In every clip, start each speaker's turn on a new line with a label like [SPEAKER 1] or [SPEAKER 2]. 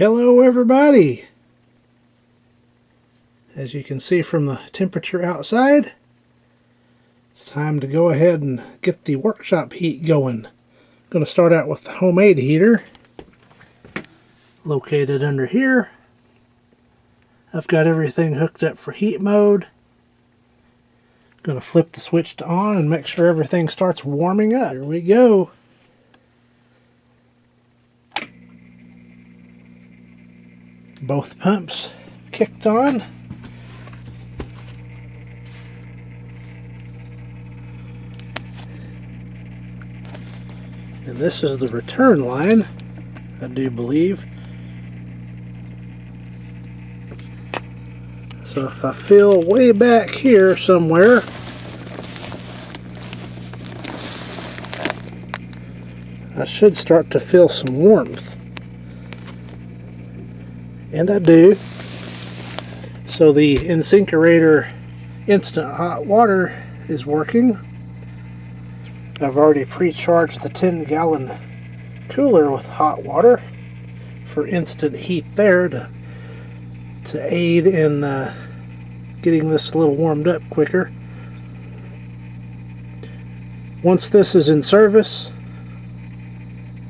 [SPEAKER 1] Hello everybody! As you can see from the temperature outside, it's time to go ahead and get the workshop heat going. I'm going to start out with the homemade heater located under here. I've got everything hooked up for heat mode. I'm going to flip the switch to on and make sure everything starts warming up. Here we go. Both pumps kicked on. And this is the return line, I do believe. So if I feel way back here somewhere, I should start to feel some warmth. And I do. So the InSinkErator instant hot water is working. I've already pre-charged the 10-gallon cooler with hot water for instant heat there to aid in getting this a little warmed up quicker. Once this is in service,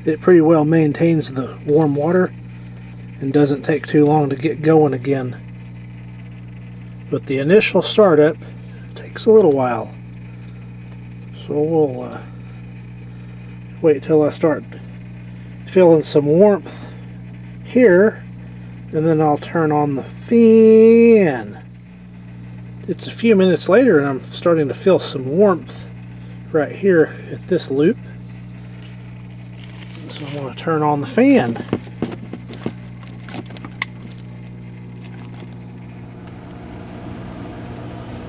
[SPEAKER 1] it pretty well maintains the warm water and doesn't take too long to get going again. But the initial startup takes a little while. So we'll wait till I start feeling some warmth here, and then I'll turn on the fan. It's a few minutes later and I'm starting to feel some warmth right here at this loop. So I'm going to turn on the fan.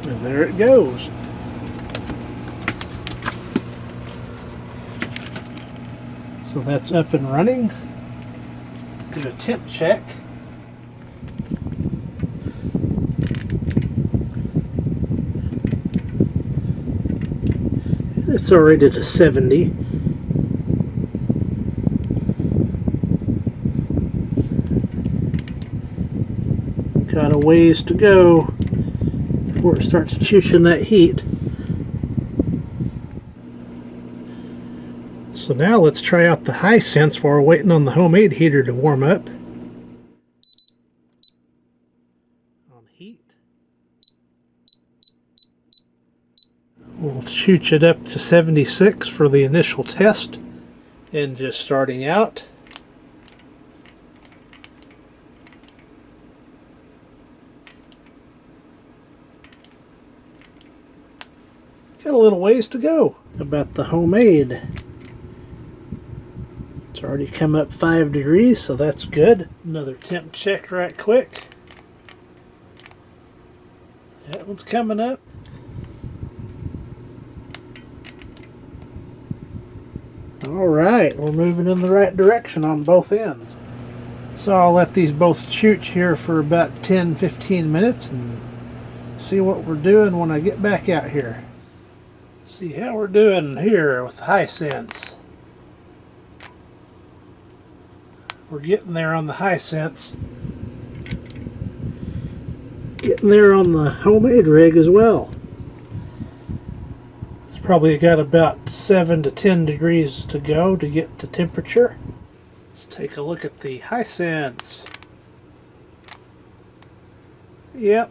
[SPEAKER 1] And there it goes. So that's up and running. Do a temp check. It's already to 70. Got a ways to go before it starts chooching that heat. So now let's try out the Hisense while we're waiting on the homemade heater to warm up. On heat. We'll chooch it up to 76 for the initial test. And just starting out. Got a little ways to go. About the homemade. It's already come up 5 degrees, so that's good. Another temp check right quick. That one's coming up. Alright, we're moving in the right direction on both ends. So I'll let these both chooch here for about 10-15 minutes and see what we're doing when I get back out here. See how we're doing here with the Hisense. We're getting there on the Hisense. Getting there on the homemade rig as well. It's probably got about 7 to 10 degrees to go to get to temperature. Let's take a look at the Hisense. Yep,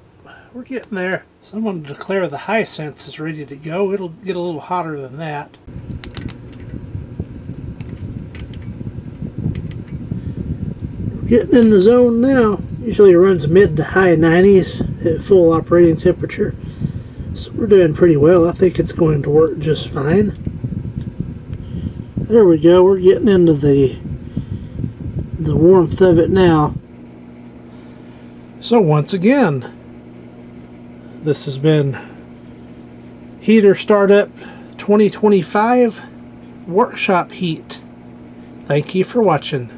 [SPEAKER 1] we're getting there. Someone declare the Hisense is ready to go. It'll get a little hotter than that. Getting in the zone now. Usually it runs mid to high 90s at full operating temperature. So we're doing pretty well. I think it's going to work just fine. There we go. We're getting into the warmth of it now. So once again, this has been Heater Startup 2025 Workshop Heat. Thank you for watching.